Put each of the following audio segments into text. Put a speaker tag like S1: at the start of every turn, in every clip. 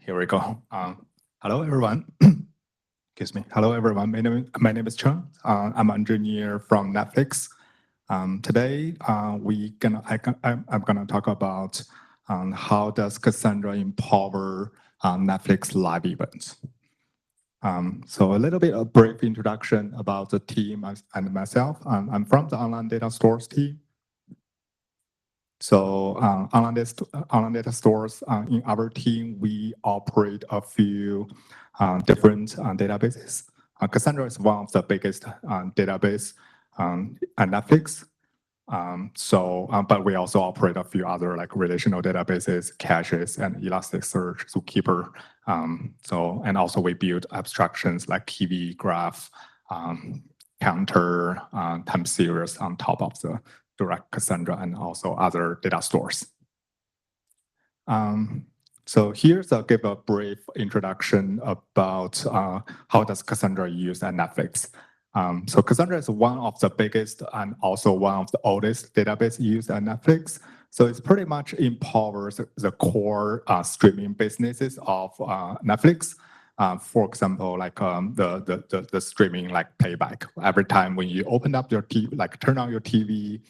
S1: Here we go. Hello, everyone. Excuse me. Hello, everyone. My name is Cheng. I'm an engineer from Netflix. Today, I'm gonna talk about how does Cassandra empower Netflix live events. So a little bit of brief introduction about the team and myself. I'm from the online data stores team. So online data stores, in our team, we operate a few different databases. Cassandra is one of the biggest database at Netflix. But we also operate a few other like relational databases, caches, and Elasticsearch, Zookeeper. And also we build abstractions like KV, graph, counter, time series on top of the direct Cassandra and also other data stores. So here's I'll give a brief introduction about how does Cassandra use at Netflix. So Cassandra is one of the biggest and also one of the oldest database used at Netflix. So it pretty much empowers the core streaming businesses of Netflix. For example, like the streaming like playback. Every time when you open up your TV, like turn on your TV,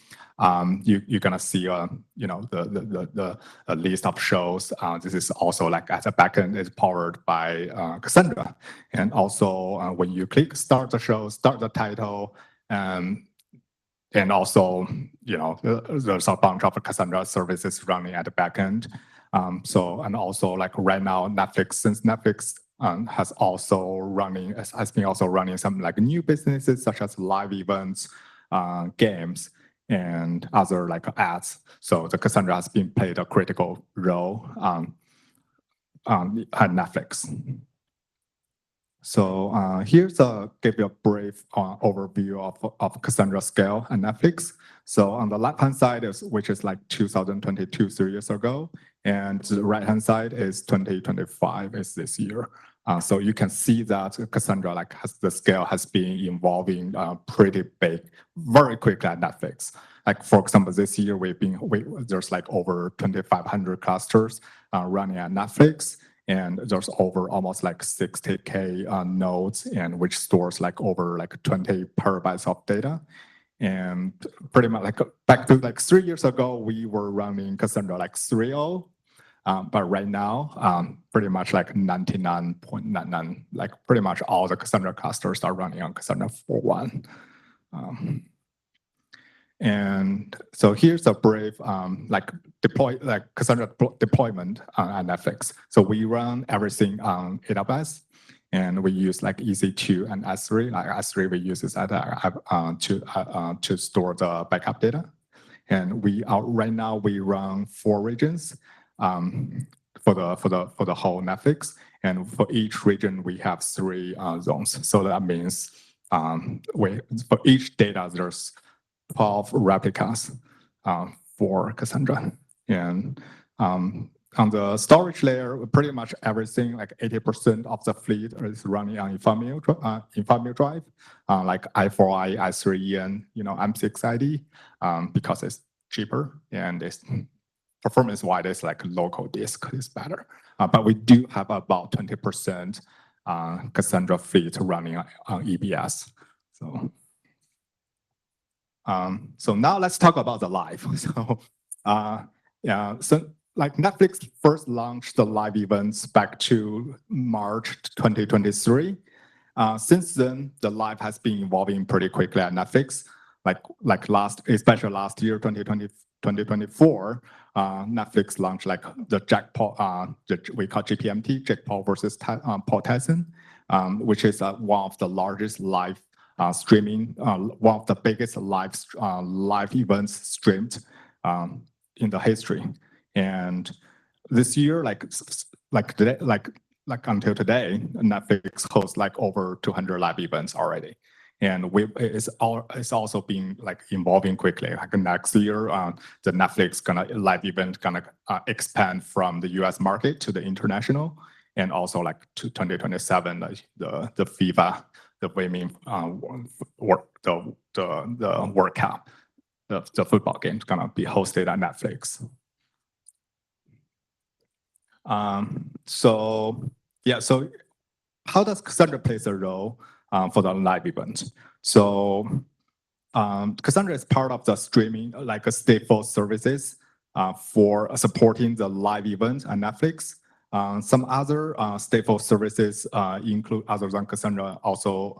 S1: you're gonna see the list of shows. This is also like as a backend is powered by Cassandra, and also when you click start the show, start the title, and also there's a bunch of Cassandra services running at the backend. And also like right now since Netflix has been also running some like new businesses such as live events, games, and other like ads. So the Cassandra has been played a critical role at Netflix. So here's give you a brief overview of Cassandra scale at Netflix. So on the left-hand side which is like 2022, 3 years ago, and the right-hand side is 2025, is this year. So you can see that Cassandra the scale has been evolving pretty big, very quickly at Netflix. Like for example, this year there's like over 2,500 clusters running at Netflix. And there's over almost like 60K nodes, and which stores like over like 20 terabytes of data. And pretty much like back to like 3 years ago, we were running Cassandra like 3.0. But right now, pretty much like 99.99, like pretty much all the Cassandra clusters are running on Cassandra 4.1. And so here's a brief Cassandra deployment at Netflix. So we run everything on AWS, and we use like EC2 and S3. Like S3 we use this to store the backup data. And right now we run 4 regions for the whole Netflix, and for each region we have 3 zones. So that means for each data there's 12 replicas for Cassandra. And on the storage layer, pretty much everything, like 80% of the fleet is running on infamil drive, like i4i, i3en, M6ID, because it's cheaper and it's performance-wise, it's like local disk is better. But we do have about 20% Cassandra fleet running on EBS. So now let's talk about the live. So like Netflix first launched the live events back to March 2023. Since then, the live has been evolving pretty quickly at Netflix. Especially last year, 2024, Netflix launched like the jackpot, we call JPMT, jackpot versus Paul Tyson, which is one of the largest live streaming, one of the biggest live events streamed in the history. And this year, until today, Netflix hosts like over 200 live events already. And it's also been like evolving quickly. Like next year, the Netflix live event gonna expand from the US market to the international, and also like to 2027, the FIFA, the women the World Cup, the football game is gonna be hosted at Netflix. So yeah, so how does Cassandra plays a role for the live event? So Cassandra is part of the streaming, like a stateful services for supporting the live event on Netflix. Some other stateful services include, other than Cassandra, also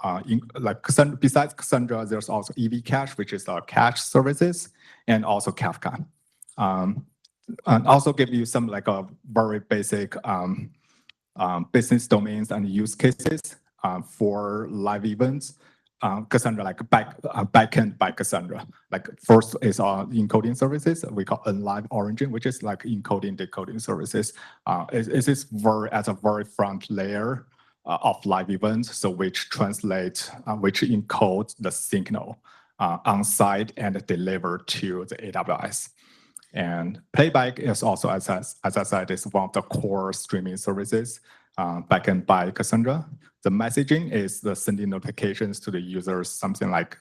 S1: like Cassandra. Besides Cassandra, there's also EV Cache, which is cache services, and also Kafka. And also give you some like a very basic business domains and use cases for live events. Cassandra, like backend by Cassandra. Like first is encoding services we call unlive origin, which is like encoding decoding services. It is very at a very front layer of live events, so which translate, which encodes the signal on site and deliver to the AWS. And playback is also, as I said, is one of the core streaming services backend by Cassandra. The messaging is the sending notifications to the users, something like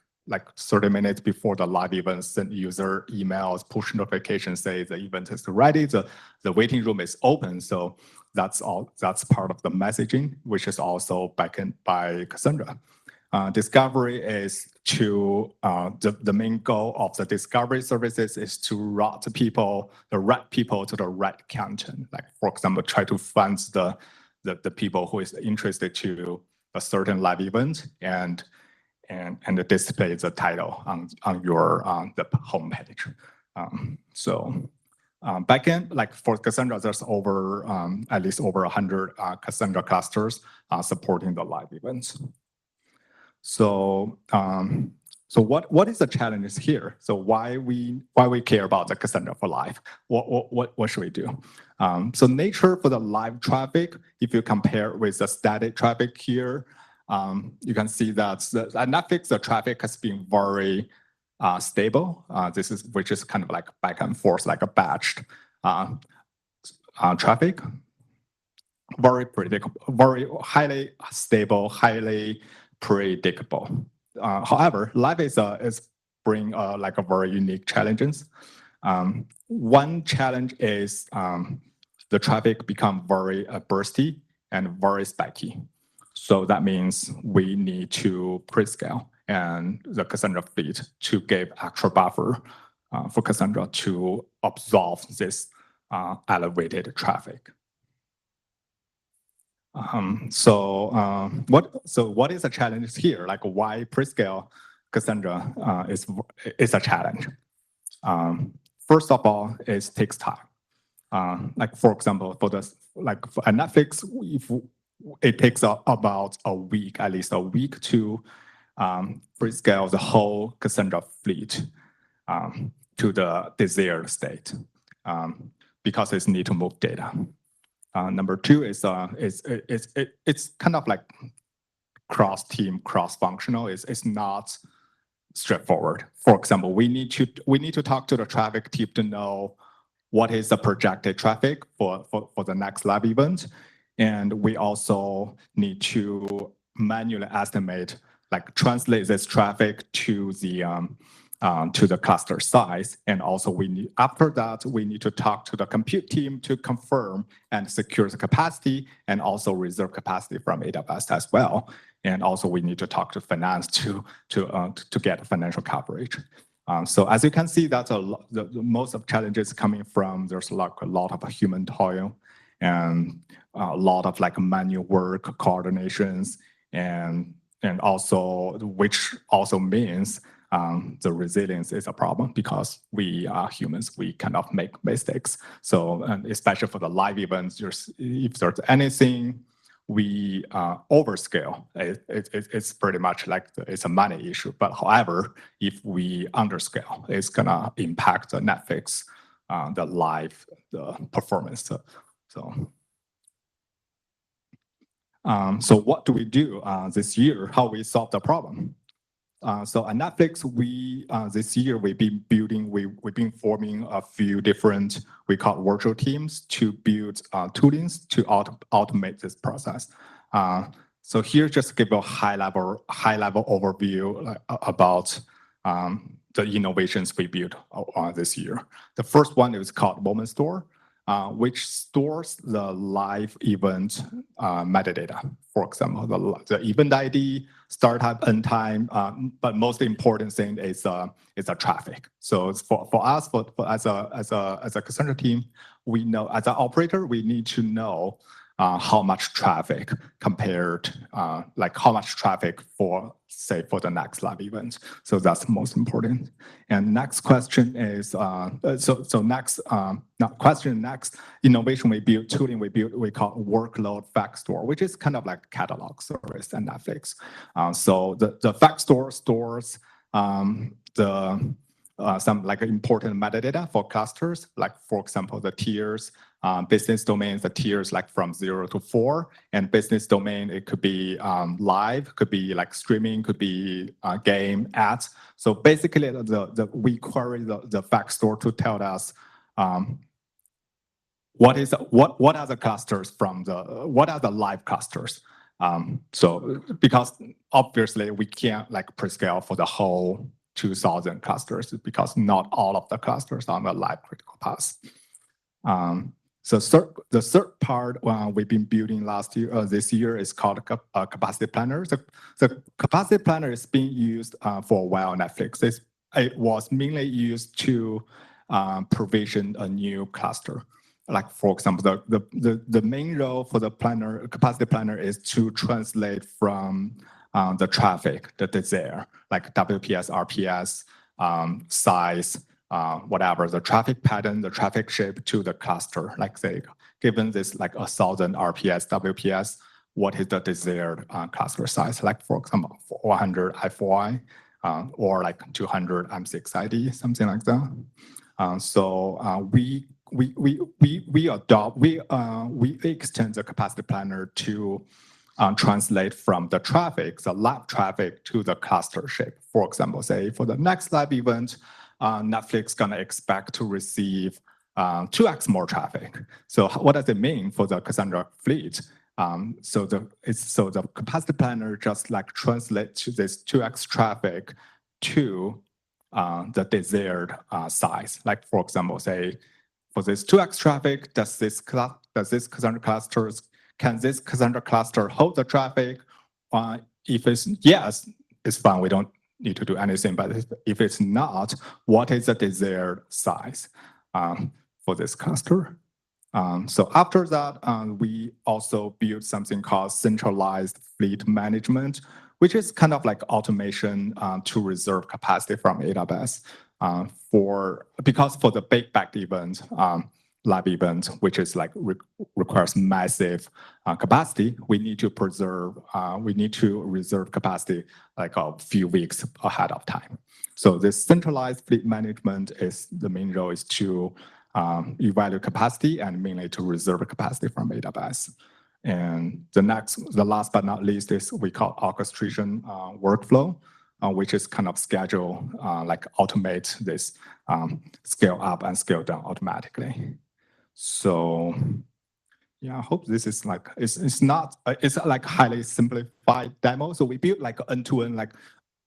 S1: 30 minutes before the live event, send user emails, push notifications, say the event is ready, the waiting room is open. So that's part of the messaging, which is also backend by Cassandra. Discovery is to the main goal of the discovery services is to route people, the right people to the right content. Like for example, try to find the people who is interested to a certain live event and display the title on your the homepage. Backend, like for Cassandra, there's over at least over 100 Cassandra clusters supporting the live events. So what is the challenge here? So why we care about the Cassandra for live? What should we do? So nature for the live traffic, if you compare with the static traffic here, you can see that at Netflix the traffic has been very stable. Which is kind of like back and forth, like a batched traffic. Very predictable, very highly stable, highly predictable. However, live is bring like a very unique challenges. One challenge is the traffic become very bursty and very spiky. So that means we need to prescale and the Cassandra fleet to give extra buffer for Cassandra to absorb this elevated traffic. What is the challenge here? Like why prescale Cassandra is a challenge? First of all, it takes time. Like for example, for Netflix, if it takes about a week, at least a week to prescale the whole Cassandra fleet to the desired state because it needs to move data. Number two is it's kind of like cross-team, cross-functional. It's not straightforward. For example, we need to talk to the traffic team to know what is the projected traffic for the next live event, and we also need to manually estimate, like translate this traffic to the cluster size. And also after that, we need to talk to the compute team to confirm and secure the capacity and also reserve capacity from AWS as well. And also we need to talk to finance to get financial coverage. So as you can see, that's the most of challenges coming from, there's like a lot of human toil and a lot of like manual work, coordinations, and also, which also means the resilience is a problem because we are humans, we kind of make mistakes. So, and especially for the live events, if there's anything we overscale, it's pretty much like it's a money issue. But however, if we underscale, it's gonna impact the Netflix, the live, the performance. So what do we do this year? How we solve the problem? So at Netflix, this year we've been forming a few different, we call virtual teams, to build toolings to automate this process. So here, just give a high level overview about the innovations we built this year. The first one is called Moment Store. which stores the live event metadata. For example, the event ID, start time, end time, but most important thing is the traffic. So for us, as a Cassandra team, we know as an operator, we need to know how much traffic compared, like how much traffic for, say, for the next live event. So that's most important. And next question is, next innovation we built, tooling we built, we call workload fact store, which is kind of like catalog service and Netflix. So the fact store stores some like important metadata for clusters, like for example, the tiers, business domains, the tiers like from 0 to 4, and business domain, it could be live, could be like streaming, could be game, ads. So basically, we query the fact store to tell us what are the clusters what are the live clusters. So because obviously we can't like prescale for the whole 2,000 clusters because not all of the clusters are on the live critical path. So the third part we've been building this year is called capacity planner. The capacity planner is being used for a while on Netflix. It was mainly used to provision a new cluster. Like for example, the main role for the capacity planner is to translate from the traffic that is there, like WPS, RPS, size, whatever, the traffic pattern, the traffic shape to the cluster. Like say, given this like 1,000 RPS, WPS, what is the desired cluster size? Like for example, 100 I4I or like 200 M6 ID, something like that. We extend the capacity planner to translate from the traffic, the live traffic, to the cluster shape. For example, say for the next live event, Netflix gonna expect to receive 2x more traffic. So what does it mean for the Cassandra fleet? So the capacity planner just like translates this 2x traffic to the desired size. Like for example, say for this 2x traffic, does this Cassandra clusters, can this Cassandra cluster hold the traffic? If it's yes, it's fine. We don't need to do anything. But if it's not, what is the desired size for this cluster? So after that, we also built something called centralized fleet management, which is kind of like automation to reserve capacity from AWS. Because for the big backed event, live event, which is like requires massive capacity, we need to reserve capacity like a few weeks ahead of time. So this centralized fleet management is the main role is to evaluate capacity and mainly to reserve capacity from AWS. And the last but not least is we call orchestration workflow, which is kind of schedule, like automate this scale up and scale down automatically. So yeah, I hope this is like, it's like highly simplified demo. So we built like end-to-end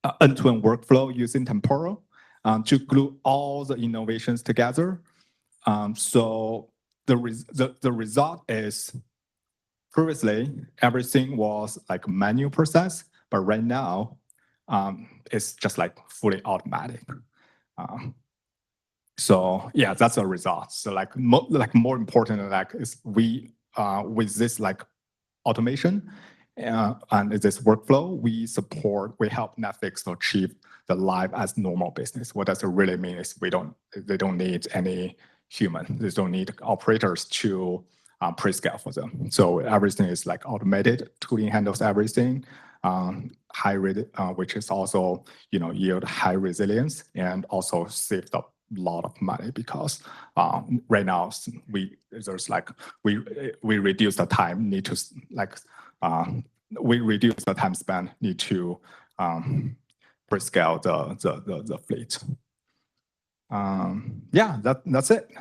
S1: workflow using Temporal to glue all the innovations together. So the result is previously everything was like manual process, but right now it's just like fully automatic. So yeah, that's a result. So like more important like is we with this like automation and this workflow, we help Netflix to achieve the live as normal business. What does it really mean is they don't need any human. They don't need operators to pre-scale for them. So everything is like automated. Tooling handles everything. Which is also yield high resilience and also saved a lot of money because right now we reduce the time we reduce the time span need to pre-scale the fleet. Yeah, that's it.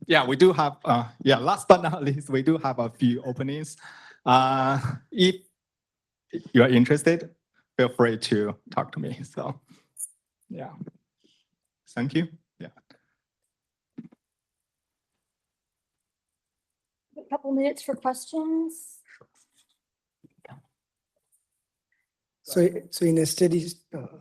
S1: Yeah, we do have last but not least, we do have a few openings. If you're interested, feel free to talk to me. So yeah, thank you. Yeah.
S2: couple minutes for questions.
S3: So in a steady,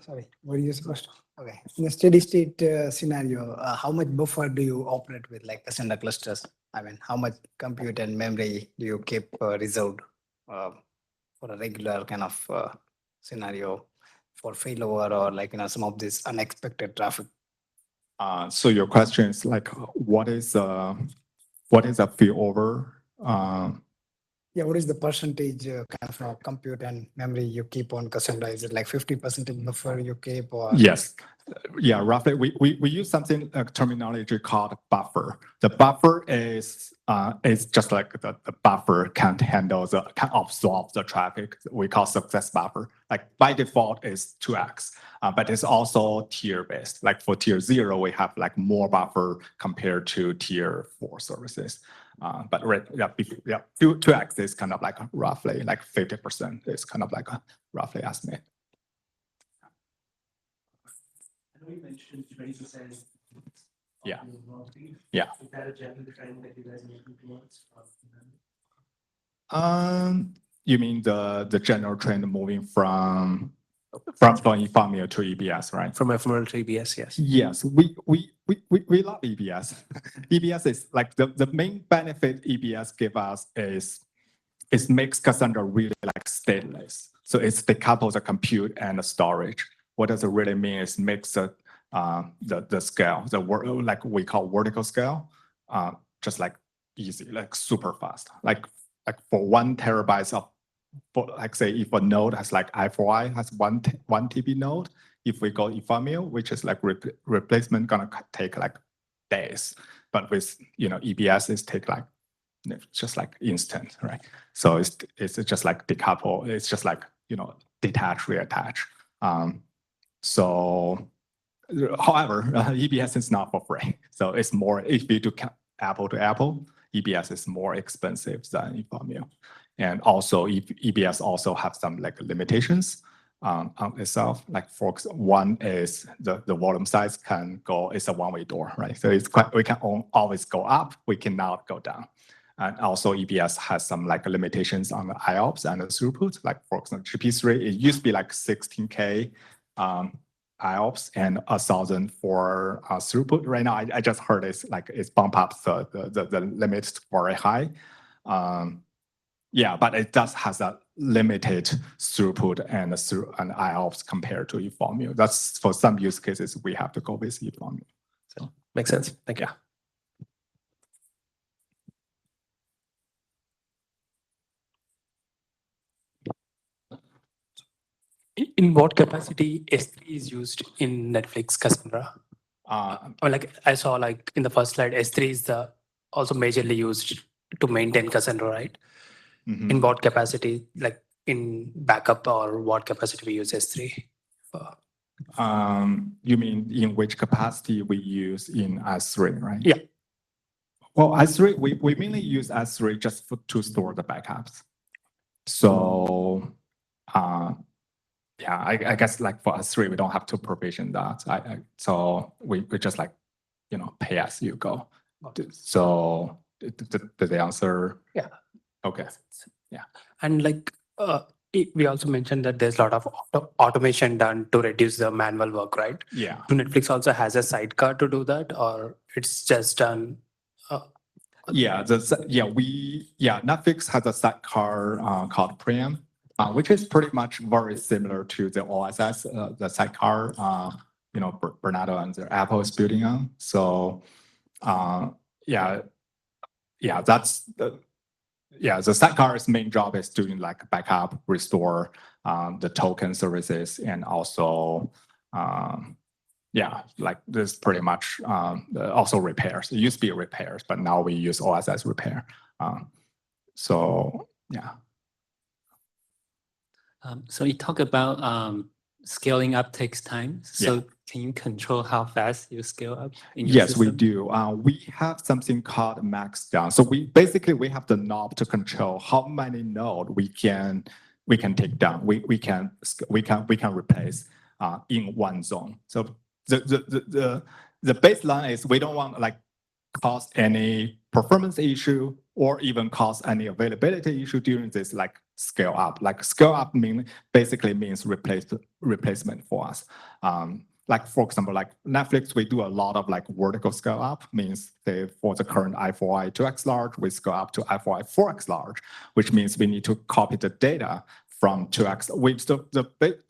S3: sorry, what are you supposed to? Okay, in a steady state scenario, how much buffer do you operate with, like Cassandra clusters? I mean, how much compute and memory do you keep reserved for a regular kind of scenario for failover or like some of this unexpected traffic?
S1: So your question is like, what is a failover?
S3: Yeah, what is the percentage kind of compute and memory you keep on Cassandra? Is it like 50% buffer you keep or?
S1: Yes. Yeah, roughly. We use something terminology called buffer. The buffer is just like the buffer can absorb the traffic. We call success buffer. Like by default is 2x, but it's also tier based. Like for tier 0, we have like more buffer compared to tier 4 services. But 2x is kind of like roughly like 50% is kind of like a roughly estimate.
S4: I know you mentioned 20%.
S1: Yeah. Yeah.
S4: Is that a general trend that you guys are looking towards?
S1: You mean the general trend moving from ephemeral to EBS, right?
S4: From ephemeral to EBS, yes.
S1: Yes, we love EBS. EBS is like the main benefit EBS give us is it makes Cassandra really like stateless. So it's decouples the compute and the storage. What does it really mean is makes the scale, like we call vertical scale, just like easy, like super fast. Like for 1 terabyte of, like say if a node has like I4I has one TB node, if we go ephemeral, which is like replacement gonna take like days, but with EBS is take like just like instant, right? So it's just like decouple. It's just like detach, reattach. So, however, EBS is not for free. So it's more, if you do apple to apple, EBS is more expensive than ephemeral. And also EBS also have some like limitations on itself. Like one is the volume size can go, it's a one-way door, right? So we can always go up, we cannot go down. And also EBS has some like limitations on the IOPS and the throughput. Like for example, GP3, it used to be like 16K IOPS and 1,000 for throughput. Right now, I just heard it's bump up the limits very high. Yeah, but it does has a limited throughput and IOPS compared to ephemeral. That's for some use cases we have to go with ephemeral.
S4: So makes sense. Thank you.
S1: Yeah.
S4: In what capacity S3 is used in Netflix Cassandra? Or like I saw like in the first slide, S3 is also majorly used to maintain Cassandra, right?
S1: Mm-hmm.
S4: In what capacity, like in backup or what capacity we use S3?
S1: You mean in which capacity we use in S3, right?
S4: Yeah.
S1: Well, S3, we mainly use S3 just to store the backups. So, yeah, I guess like for S3, we don't have to provision that. So we just like, pay as you go. So did the answer?
S4: Yeah.
S1: Okay. Yeah.
S4: And like we also mentioned that there's a lot of automation done to reduce the manual work, right?
S1: Yeah.
S4: Do Netflix also has a sidecar to do that, or it's just done?
S1: Netflix has a sidecar called Preamp, which is pretty much very similar to the OSS, the sidecar, Bernardo and Apple is building on. So, the sidecar's main job is doing like backup, restore the token services, and also, like this pretty much also repairs. It used to be repairs, but now we use OSS repair. So, yeah.
S5: So you talk about scaling up takes time. So can you control how fast you scale up in your
S1: Yes,
S5: system?
S1: we do. We have something called max down. So we have the knob to control how many nodes we can take down. We can replace in one zone. So the baseline is we don't want like cause any performance issue or even cause any availability issue during this like scale up. Like scale up basically means replacement for us. Like for example, like Netflix, we do a lot of like vertical scale up, means for the current i4, i2x large, we scale up to i4, i4x large, which means we need to copy the data from 2x.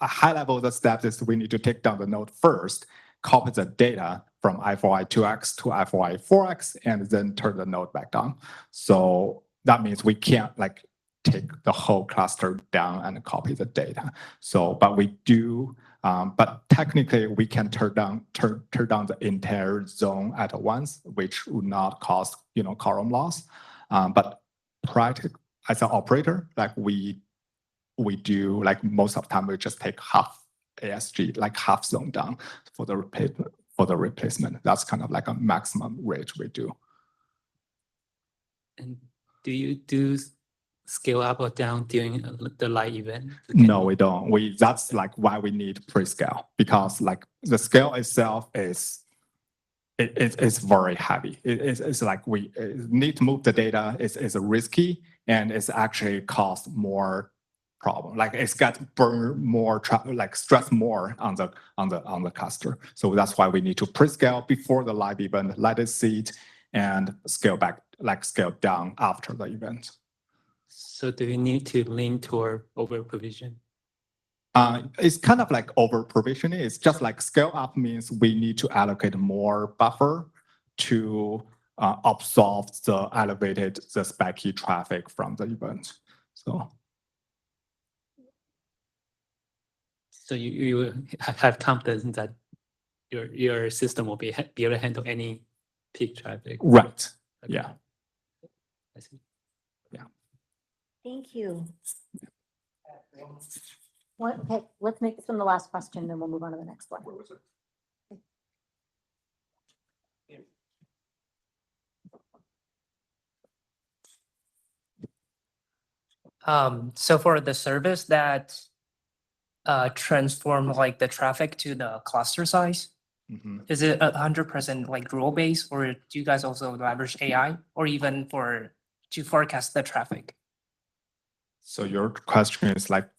S1: A high level of the steps is we need to take down the node first, copy the data from i4, i2x to i4, i4x, and then turn the node back down. So that means we can't like take the whole cluster down and copy the data. So, but we do, but technically we can turn down the entire zone at once, which would not cause quorum loss. But as an operator, like we do, like most of the time we just take half ASG, like half zone down for the replacement. That's kind of like a maximum rate we do.
S5: And do you do scale up or down during the live event?
S1: No, we don't. That's like why we need pre-scale, because like the scale itself is it's very heavy. It's like we need to move the data. It's risky, and it's actually cost more problem. Like it's got burn more, like stress more on the cluster. So that's why we need to pre-scale before the live event, let it sit, and scale back, like scale down after the event.
S5: So do you need to lean toward over provision?
S1: It's kind of like over provisioning. It's just like scale up means we need to allocate more buffer to absorb the spiky traffic from the event.
S5: So you have confidence that your system will be able to handle any peak traffic.
S1: Right.
S5: Okay.
S1: Yeah.
S5: I see.
S2: Thank you. Okay, let's make this one the last question, then we'll move on to the next one.
S6: So for the service that transform like the traffic to the cluster size, is it 100% like rule based, or do you guys also leverage AI, or even to forecast the traffic?
S1: So your question is like,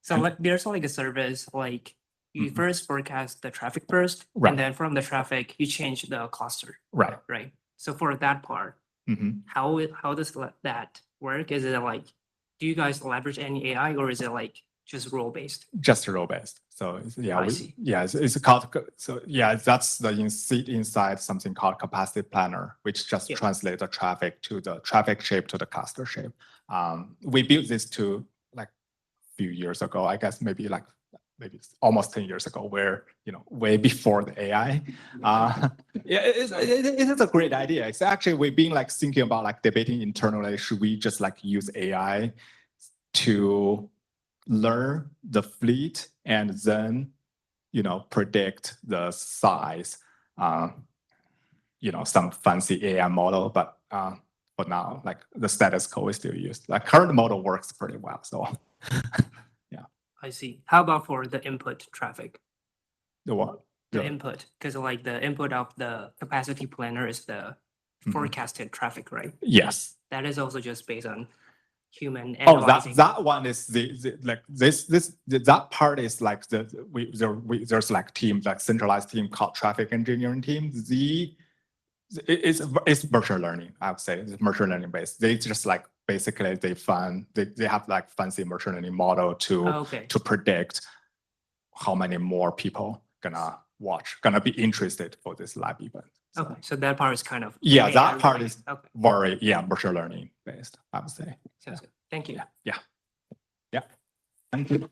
S6: So like there's like a service like you first forecast the traffic first,
S1: Right.
S6: and then from the traffic you change the cluster,
S1: right.
S6: right? So for that part, how does that work? Is it like, do you guys leverage any AI, or is it like just rule based?
S1: Just role based. So yeah,
S6: I see.
S1: it's called, so yeah, that's the inside something called capacity planner, which just translates the traffic to the traffic shape to the cluster shape. We built this to like a few years ago, I guess maybe almost 10 years ago, where way before the AI. Yeah, it is a great idea. It's actually we've been like thinking about like debating internally, should we just like use AI to learn the fleet and then predict the size, some fancy AI model, but for now, like the status quo is still used. Like current model works pretty well. So
S6: I see. How about for the input traffic?
S1: the what?
S6: The input, because like the input of the capacity planner is the forecasted traffic, right?
S1: Yes.
S6: That is also just based on human
S1: Oh,
S6: analyzing.
S1: that one is that part is like there's like team, like centralized team called traffic engineering team. It's machine learning. I would say it's machine learning based. They just like basically they have like fancy machine learning model to predict how many more people gonna be interested for this live event. So,
S6: Okay, so that part is kind of
S1: that part
S6: AI
S1: is
S6: okay.
S1: very machine learning based, I would say.
S6: Sounds good. Thank you.
S1: Yeah. Thank you.